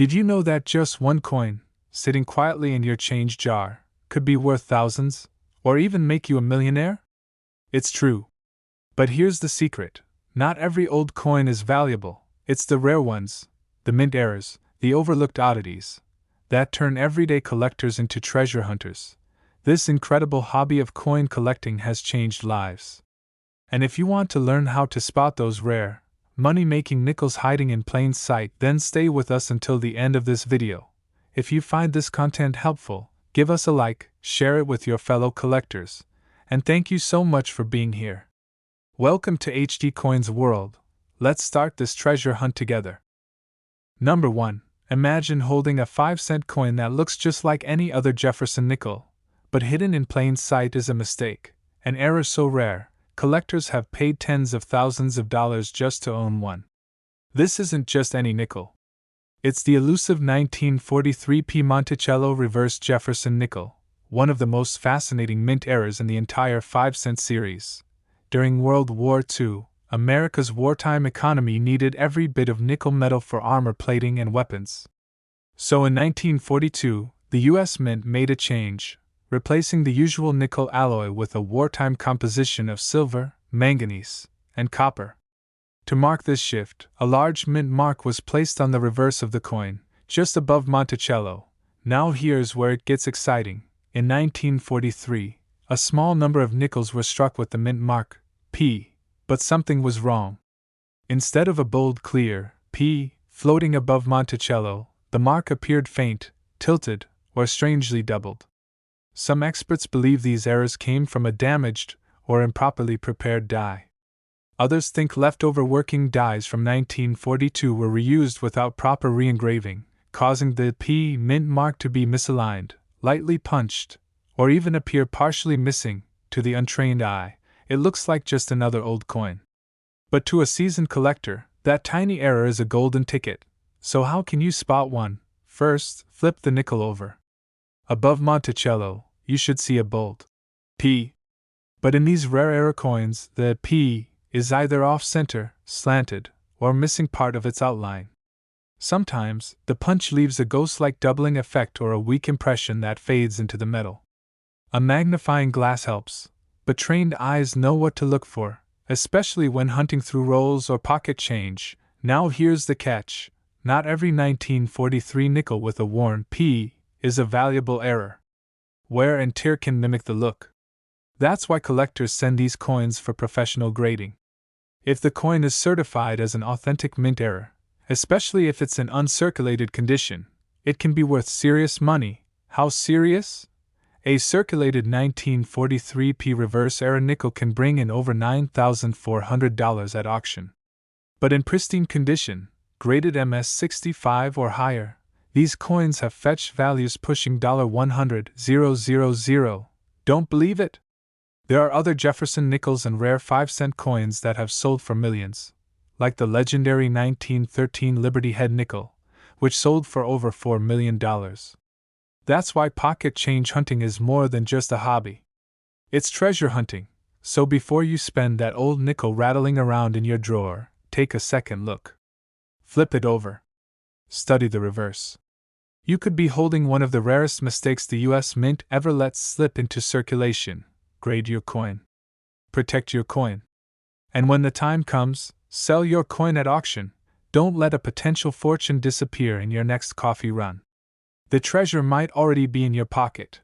Did you know that just one coin, sitting quietly in your change jar, could be worth thousands, or even make you a millionaire? It's true. But here's the secret. Not every old coin is valuable. It's the rare ones, the mint errors, the overlooked oddities, that turn everyday collectors into treasure hunters. This incredible hobby of coin collecting has changed lives. And if you want to learn how to spot those rare, money-making nickels hiding in plain sight, then stay with us until the end of this video. If you find this content helpful, give us a like, share it with your fellow collectors, and thank you so much for being here. Welcome to HD Coins World. Let's start this treasure hunt together. Number 1. Imagine holding a 5-cent coin that looks just like any other Jefferson nickel, but hidden in plain sight is a mistake, an error so rare, collectors have paid tens of thousands of dollars just to own one. This isn't just any nickel. It's the elusive 1943 P. Monticello reverse Jefferson nickel, one of the most fascinating mint errors in the entire 5-cent series. During World War II, America's wartime economy needed every bit of nickel metal for armor plating and weapons. So in 1942, the U.S. Mint made a change, replacing the usual nickel alloy with a wartime composition of silver, manganese, and copper. To mark this shift, a large mint mark was placed on the reverse of the coin, just above Monticello. Now here's where it gets exciting. In 1943, a small number of nickels were struck with the mint mark, P, but something was wrong. Instead of a bold clear P floating above Monticello, the mark appeared faint, tilted, or strangely doubled. Some experts believe these errors came from a damaged or improperly prepared die. Others think leftover working dies from 1942 were reused without proper re-engraving, causing the P mint mark to be misaligned, lightly punched, or even appear partially missing. To the untrained eye, it looks like just another old coin. But to a seasoned collector, that tiny error is a golden ticket. So how can you spot one? First, flip the nickel over. Above Monticello, you should see a bold P. But in these rare error coins, the P is either off-center, slanted, or missing part of its outline. Sometimes, the punch leaves a ghost-like doubling effect or a weak impression that fades into the metal. A magnifying glass helps, but trained eyes know what to look for, especially when hunting through rolls or pocket change. Now here's the catch. Not every 1943 nickel with a worn P is a valuable error. Wear and tear can mimic the look. That's why collectors send these coins for professional grading. If the coin is certified as an authentic mint error, especially if it's in uncirculated condition, it can be worth serious money. How serious? A circulated 1943 P reverse error nickel can bring in over $9,400 at auction. But in pristine condition, graded MS65 or higher, these coins have fetched values pushing $100,000. Don't believe it? There are other Jefferson nickels and rare 5-cent coins that have sold for millions, like the legendary 1913 Liberty Head nickel, which sold for over $4 million. That's why pocket change hunting is more than just a hobby. It's treasure hunting, so before you spend that old nickel rattling around in your drawer, take a second look. Flip it over. Study the reverse. You could be holding one of the rarest mistakes the U.S. Mint ever lets slip into circulation. Grade your coin. Protect your coin. And when the time comes, sell your coin at auction. Don't let a potential fortune disappear in your next coffee run. The treasure might already be in your pocket.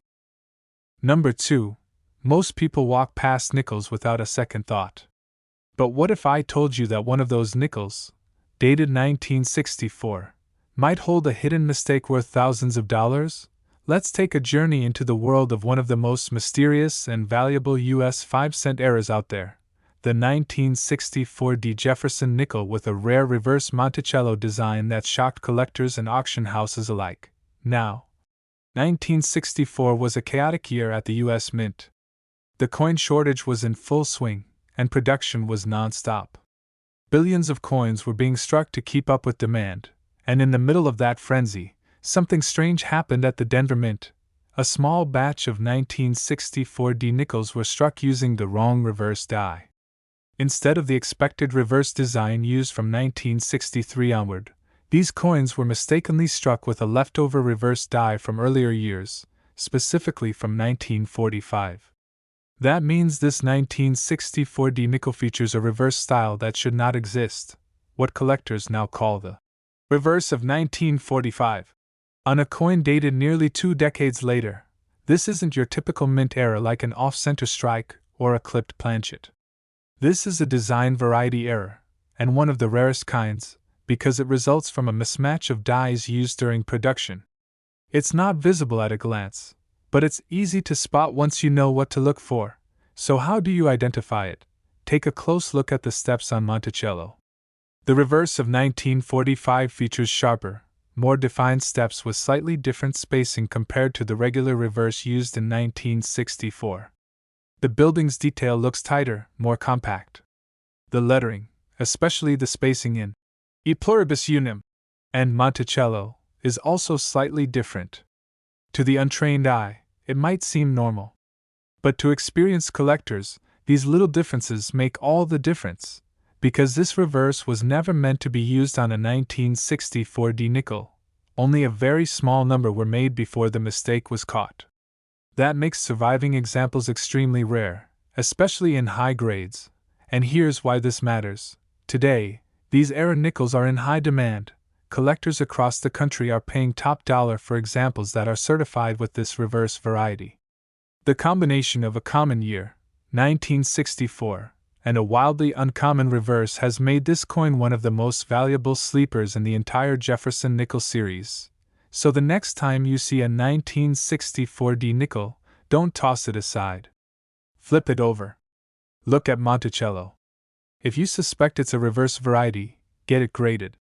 Number 2. Most people walk past nickels without a second thought. But what if I told you that one of those nickels, dated 1964, might hold a hidden mistake worth thousands of dollars? Let's take a journey into the world of one of the most mysterious and valuable U.S. 5-cent errors out there, the 1964 D. Jefferson nickel with a rare reverse Monticello design that shocked collectors and auction houses alike. Now, 1964 was a chaotic year at the U.S. Mint. The coin shortage was in full swing, and production was non-stop. Billions of coins were being struck to keep up with demand, and in the middle of that frenzy, something strange happened at the Denver Mint. A small batch of 1964 D nickels were struck using the wrong reverse die. Instead of the expected reverse design used from 1963 onward, These coins were mistakenly struck with a leftover reverse die from earlier years, specifically from 1945. That means this 1964 D nickel features a reverse style that should not exist, what collectors now call the reverse of 1945. On a coin dated nearly 2 decades later, this isn't your typical mint error like an off-center strike or a clipped planchet. This is a design variety error, and one of the rarest kinds, because it results from a mismatch of dies used during production. It's not visible at a glance, but it's easy to spot once you know what to look for. So how do you identify it? Take a close look at the steps on Monticello. The reverse of 1945 features sharper, more defined steps with slightly different spacing compared to the regular reverse used in 1964. The building's detail looks tighter, more compact. The lettering, especially the spacing in E pluribus unum and Monticello, is also slightly different. To the untrained eye, it might seem normal. But to experienced collectors, these little differences make all the difference, because this reverse was never meant to be used on a 1964 D nickel. Only a very small number were made before the mistake was caught. That makes surviving examples extremely rare, especially in high grades, and here's why this matters. Today, these error nickels are in high demand. Collectors across the country are paying top dollar for examples that are certified with this reverse variety. The combination of a common year, 1964, and a wildly uncommon reverse has made this coin one of the most valuable sleepers in the entire Jefferson Nickels series. So the next time you see a 1964 D nickel, don't toss it aside. Flip it over. Look at Monticello. If you suspect it's a reverse variety, get it graded.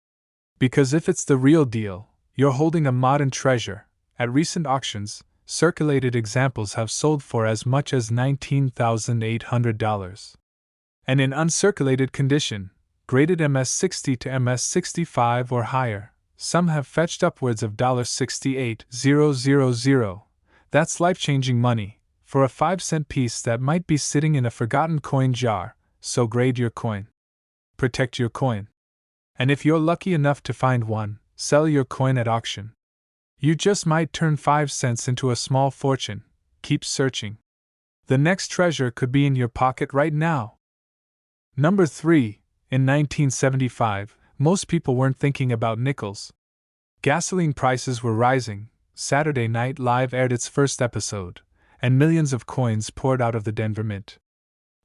Because if it's the real deal, you're holding a modern treasure. At recent auctions, circulated examples have sold for as much as $19,800. And in uncirculated condition, graded MS60 to MS65 or higher, some have fetched upwards of $68,000. That's life-changing money for a 5-cent piece that might be sitting in a forgotten coin jar. So grade your coin. Protect your coin. And if you're lucky enough to find one, sell your coin at auction. You just might turn 5 cents into a small fortune. Keep searching. The next treasure could be in your pocket right now. Number 3. In 1975, most people weren't thinking about nickels. Gasoline prices were rising, Saturday Night Live aired its first episode, and millions of coins poured out of the Denver Mint.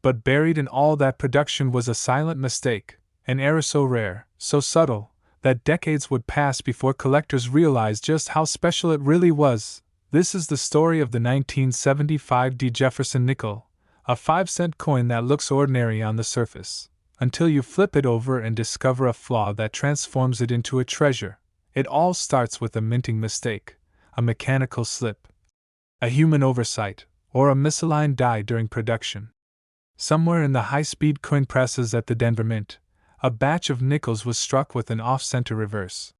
But buried in all that production was a silent mistake, an error so rare, so subtle, that decades would pass before collectors realized just how special it really was. This is the story of the 1975 D Jefferson nickel, a 5-cent coin that looks ordinary on the surface, until you flip it over and discover a flaw that transforms it into a treasure. It all starts with a minting mistake, a mechanical slip, a human oversight, or a misaligned die during production. Somewhere in the high-speed coin presses at the Denver Mint, a batch of nickels was struck with an off-center reverse.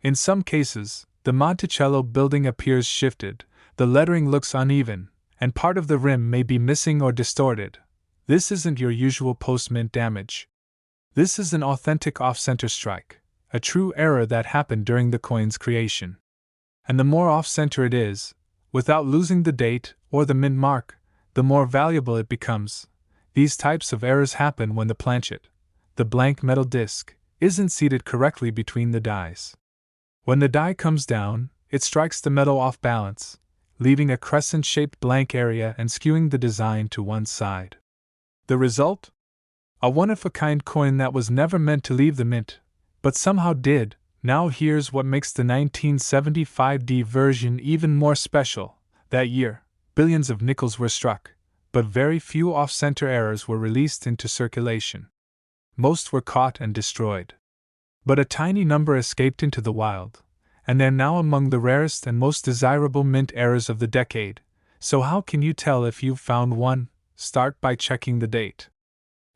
In some cases, the Monticello building appears shifted, the lettering looks uneven, and part of the rim may be missing or distorted. This isn't your usual post-mint damage. This is an authentic off-center strike, a true error that happened during the coin's creation. And the more off-center it is, without losing the date or the mint mark, the more valuable it becomes. These types of errors happen when the planchet, the blank metal disc, isn't seated correctly between the dies. When the die comes down, it strikes the metal off balance, leaving a crescent-shaped blank area and skewing the design to one side. The result? A one-of-a-kind coin that was never meant to leave the mint, but somehow did. Now here's what makes the 1975 D version even more special. That year, billions of nickels were struck, but very few off-center errors were released into circulation. Most were caught and destroyed. But a tiny number escaped into the wild, and they're now among the rarest and most desirable mint errors of the decade. So how can you tell if you've found one? Start by checking the date.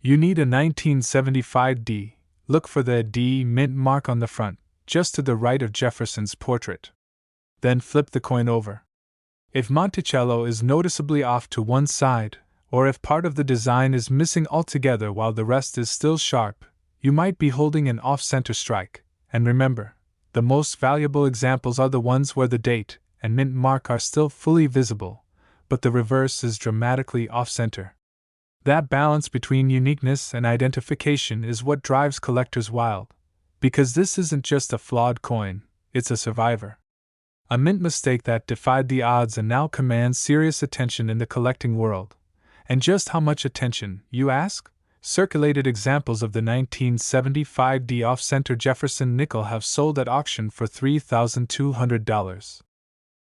You need a 1975 D. Look for the D mint mark on the front, just to the right of Jefferson's portrait. Then flip the coin over. If Monticello is noticeably off to one side, or if part of the design is missing altogether while the rest is still sharp, you might be holding an off-center strike, And remember, the most valuable examples are the ones where the date and mint mark are still fully visible, but the reverse is dramatically off-center. That balance between uniqueness and identification is what drives collectors wild, because this isn't just a flawed coin, it's a survivor. A mint mistake that defied the odds and now commands serious attention in the collecting world. And just how much attention, you ask? Circulated examples of the 1975 off-center Jefferson nickel have sold at auction for $3,200.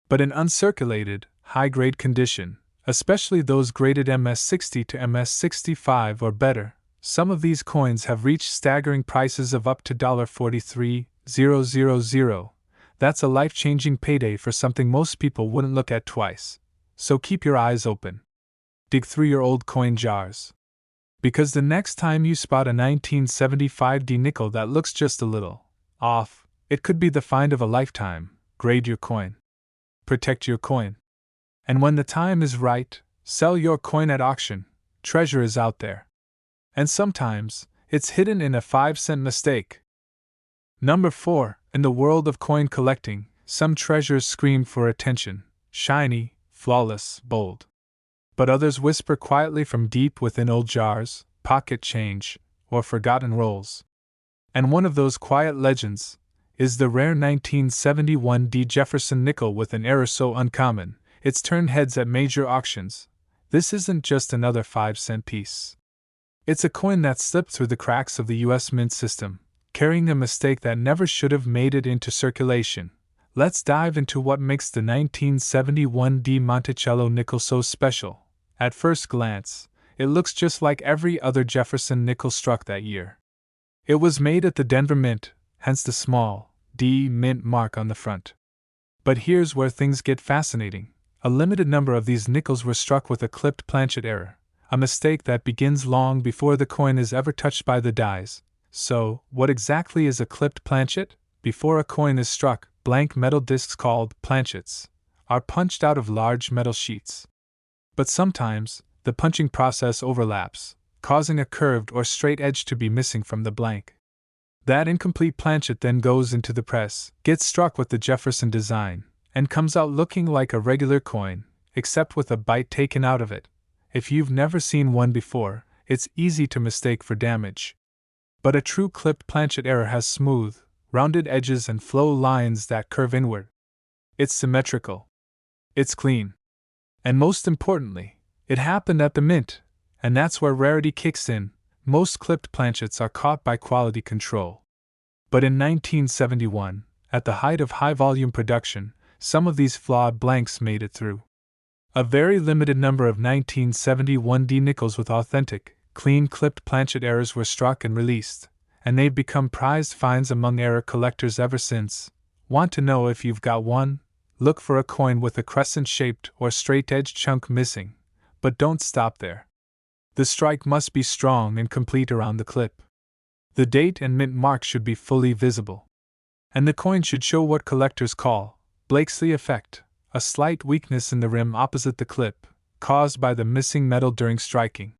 But in uncirculated, high-grade condition, especially those graded MS60 to MS65 or better, some of these coins have reached staggering prices of up to $43,000. That's a life-changing payday for something most people wouldn't look at twice. So keep your eyes open. Dig through your old coin jars. Because the next time you spot a 1975 nickel that looks just a little off, it could be the find of a lifetime. Grade your coin. Protect your coin. And when the time is right, sell your coin at auction. Treasure is out there. And sometimes, it's hidden in a 5-cent mistake. Number 4. In the world of coin collecting, some treasures scream for attention. Shiny, flawless, bold. But others whisper quietly from deep within old jars, pocket change, or forgotten rolls. And one of those quiet legends is the rare 1971 Jefferson nickel with an error so uncommon, it's turned heads at major auctions. This isn't just another 5-cent piece. It's a coin that slipped through the cracks of the U.S. mint system, carrying a mistake that never should have made it into circulation. Let's dive into what makes the 1971 Monticello nickel so special. At first glance, it looks just like every other Jefferson nickel struck that year. It was made at the Denver Mint, hence the small D mint mark on the front. But here's where things get fascinating. A limited number of these nickels were struck with a clipped planchet error, a mistake that begins long before the coin is ever touched by the dies. So, what exactly is a clipped planchet? Before a coin is struck, blank metal discs called planchets are punched out of large metal sheets. But sometimes, the punching process overlaps, causing a curved or straight edge to be missing from the blank. That incomplete planchet then goes into the press, gets struck with the Jefferson design, and comes out looking like a regular coin, except with a bite taken out of it. If you've never seen one before, it's easy to mistake for damage. But a true clipped planchet error has smooth, rounded edges and flow lines that curve inward. It's symmetrical. It's clean. And most importantly, it happened at the mint, and that's where rarity kicks in. Most clipped planchets are caught by quality control. But in 1971, at the height of high-volume production, some of these flawed blanks made it through. A very limited number of 1971 nickels with authentic, clean clipped planchet errors were struck and released, and they've become prized finds among error collectors ever since. Want to know if you've got one? Look for a coin with a crescent-shaped or straight-edged chunk missing, but don't stop there. The strike must be strong and complete around the clip. The date and mint mark should be fully visible. And the coin should show what collectors call Blakesley effect, a slight weakness in the rim opposite the clip, caused by the missing metal during striking.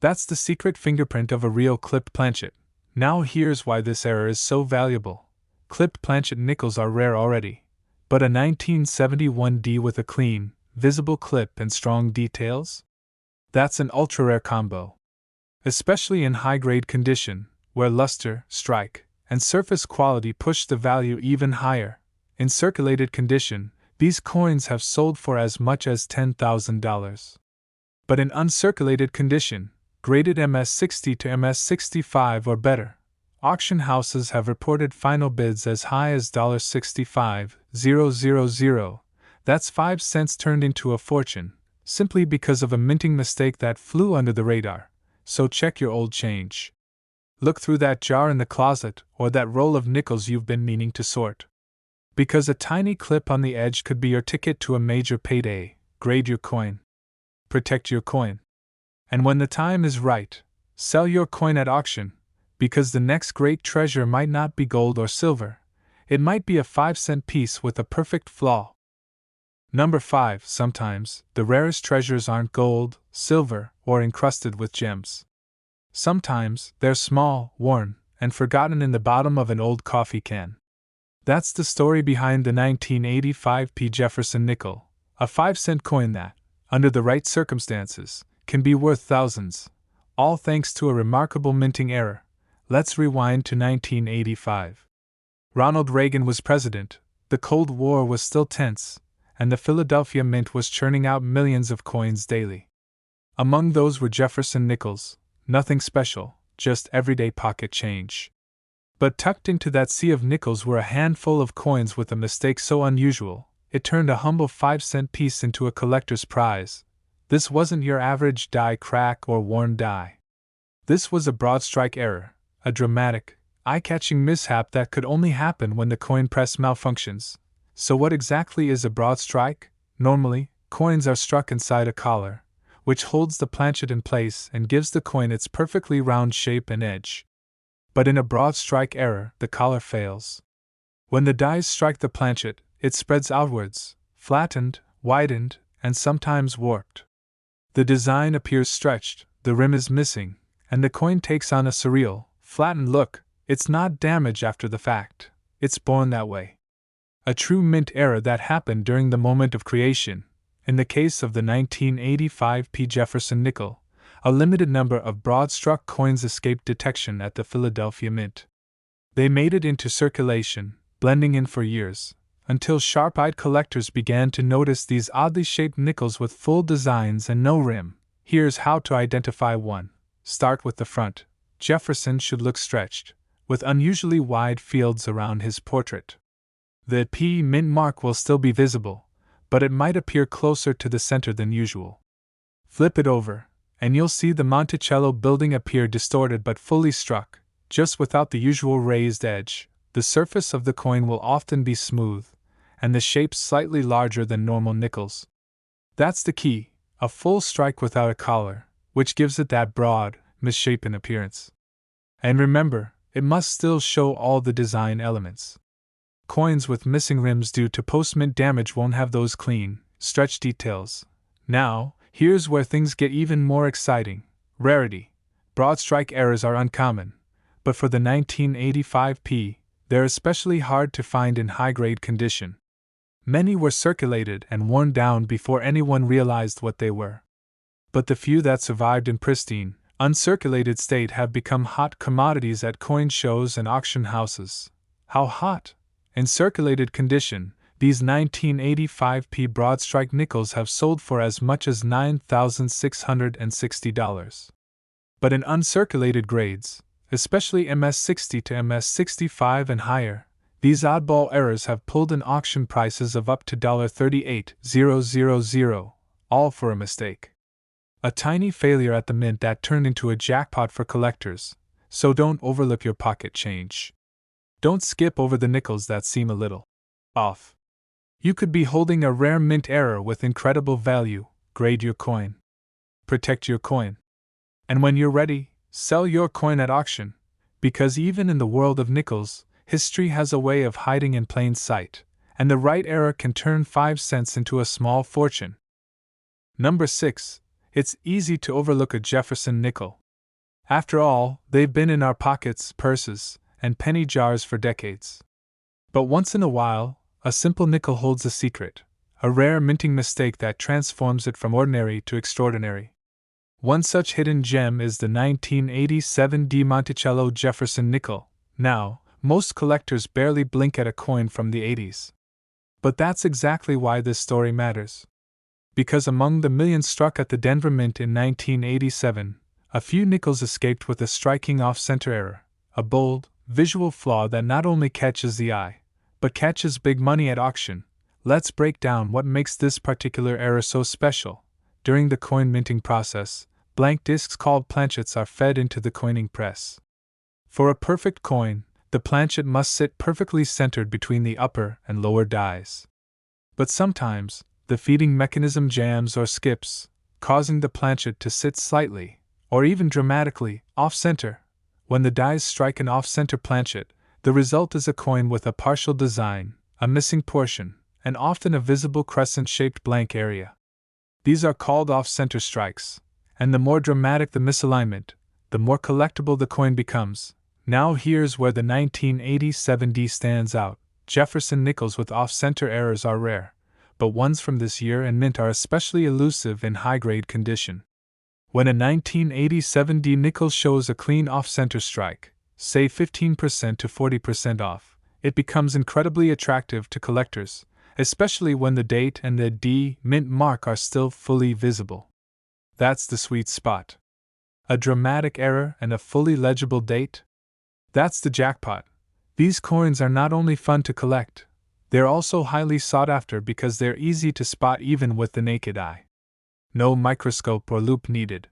That's the secret fingerprint of a real clipped planchet. Now here's why this error is so valuable. Clipped planchet nickels are rare already, but a 1971 with a clean, visible clip and strong details? That's an ultra-rare combo. Especially in high-grade condition, where luster, strike, and surface quality push the value even higher. In circulated condition, these coins have sold for as much as $10,000. But in uncirculated condition, graded MS60 to MS65 or better, auction houses have reported final bids as high as $65,000. That's 5 cents turned into a fortune, simply because of a minting mistake that flew under the radar. So check your old change. Look through that jar in the closet or that roll of nickels you've been meaning to sort. Because a tiny clip on the edge could be your ticket to a major payday. Grade your coin. Protect your coin. And when the time is right, sell your coin at auction, because the next great treasure might not be gold or silver. It might be a 5-cent piece with a perfect flaw. Number 5. Sometimes, the rarest treasures aren't gold, silver, or encrusted with gems. Sometimes, they're small, worn, and forgotten in the bottom of an old coffee can. That's the story behind the 1985p Jefferson nickel, a 5-cent coin that, under the right circumstances, can be worth thousands, all thanks to a remarkable minting error. Let's rewind to 1985. Ronald Reagan was president, the Cold War was still tense, and the Philadelphia Mint was churning out millions of coins daily. Among those were Jefferson Nickels, nothing special, just everyday pocket change. But tucked into that sea of nickels were a handful of coins with a mistake so unusual, it turned a humble 5-cent piece into a collector's prize. This wasn't your average die crack or worn die. This was a broad strike error, a dramatic, eye-catching mishap that could only happen when the coin press malfunctions. So what exactly is a broad strike? Normally, coins are struck inside a collar, which holds the planchet in place and gives the coin its perfectly round shape and edge. But in a broad strike error, the collar fails. When the dies strike the planchet, it spreads outwards, flattened, widened, and sometimes warped. The design appears stretched, the rim is missing, and the coin takes on a surreal, flattened look. It's not damage after the fact, it's born that way. A true mint error that happened during the moment of creation. In the case of the 1985p Jefferson nickel, a limited number of broad-struck coins escaped detection at the Philadelphia Mint. They made it into circulation, blending in for years, until sharp-eyed collectors began to notice these oddly shaped nickels with full designs and no rim. Here's how to identify one. Start with the front. Jefferson should look stretched, with unusually wide fields around his portrait. The P mint mark will still be visible, but it might appear closer to the center than usual. Flip it over, and you'll see the Monticello building appear distorted but fully struck, just without the usual raised edge. The surface of the coin will often be smooth, and the shape slightly larger than normal nickels. That's the key, a full strike without a collar, which gives it that broad, misshapen appearance. And remember, it must still show all the design elements. Coins with missing rims due to post-mint damage won't have those clean, stretched details. Now, here's where things get even more exciting. Rarity. Broad strike errors are uncommon, but for the 1985p, they're especially hard to find in high-grade condition. Many were circulated and worn down before anyone realized what they were. But the few that survived in pristine, uncirculated state have become hot commodities at coin shows and auction houses. How hot? In circulated condition, these 1985p broad strike nickels have sold for as much as $9,660. But in uncirculated grades, especially MS60 to MS65 and higher, these oddball errors have pulled in auction prices of up to $38,000, all for a mistake. A tiny failure at the mint that turned into a jackpot for collectors, so don't overlook your pocket change. Don't skip over the nickels that seem a little off. You could be holding a rare mint error with incredible value. Grade your coin. Protect your coin. And when you're ready, sell your coin at auction, because even in the world of nickels, history has a way of hiding in plain sight, and the right error can turn 5 cents into a small fortune. Number 6. It's easy to overlook a Jefferson nickel. After all, they've been in our pockets, purses, and penny jars for decades. But once in a while, a simple nickel holds a secret, a rare minting mistake that transforms it from ordinary to extraordinary. One such hidden gem is the 1987 de Monticello Jefferson nickel. Now, most collectors barely blink at a coin from the 80s. But that's exactly why this story matters. Because among the millions struck at the Denver Mint in 1987, a few nickels escaped with a striking off-center error, a bold, visual flaw that not only catches the eye, but catches big money at auction. Let's break down what makes this particular error so special. During the coin minting process, blank discs called planchets are fed into the coining press. For a perfect coin, the planchet must sit perfectly centered between the upper and lower dies. But sometimes, the feeding mechanism jams or skips, causing the planchet to sit slightly, or even dramatically, off-center. When the dies strike an off-center planchet, the result is a coin with a partial design, a missing portion, and often a visible crescent-shaped blank area. These are called off-center strikes, and the more dramatic the misalignment, the more collectible the coin becomes. Now here's where the 1987D stands out. Jefferson Nickels with off-center errors are rare, but ones from this year and mint are especially elusive in high-grade condition. When a 1987D Nickels shows a clean off-center strike, say 15% to 40% off, it becomes incredibly attractive to collectors, especially when the date and the D mint mark are still fully visible. That's the sweet spot. A dramatic error and a fully legible date? That's the jackpot. These coins are not only fun to collect, they're also highly sought after because they're easy to spot even with the naked eye. No microscope or loupe needed.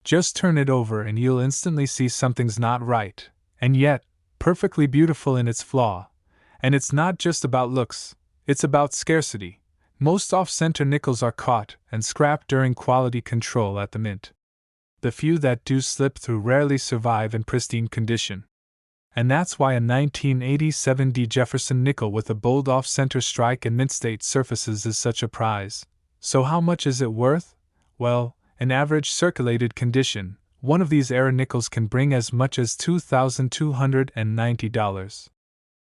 Just turn it over and you'll instantly see something's not right, and yet, perfectly beautiful in its flaw. And it's not just about looks, it's about scarcity. Most off-center nickels are caught and scrapped during quality control at the mint. The few that do slip through rarely survive in pristine condition. And that's why a 1987D Jefferson nickel with a bold off-center strike and mint state surfaces is such a prize. So how much is it worth? Well, in average circulated condition, one of these error nickels can bring as much as $2,290.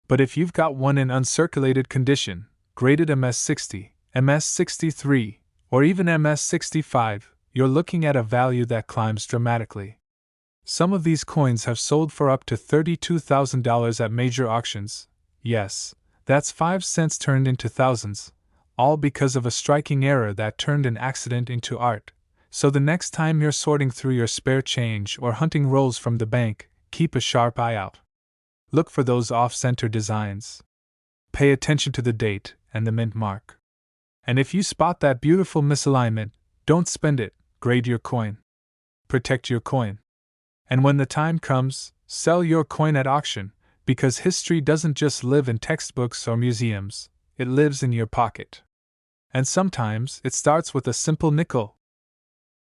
But if you've got one in uncirculated condition, graded MS60, MS63, or even MS65, you're looking at a value that climbs dramatically. Some of these coins have sold for up to $32,000 at major auctions. Yes, that's 5 cents turned into thousands, all because of a striking error that turned an accident into art. So the next time you're sorting through your spare change or hunting rolls from the bank, keep a sharp eye out. Look for those off-center designs. Pay attention to the date and the mint mark. And if you spot that beautiful misalignment, don't spend it, grade your coin. Protect your coin. And when the time comes, sell your coin at auction, because history doesn't just live in textbooks or museums, it lives in your pocket. And sometimes it starts with a simple nickel,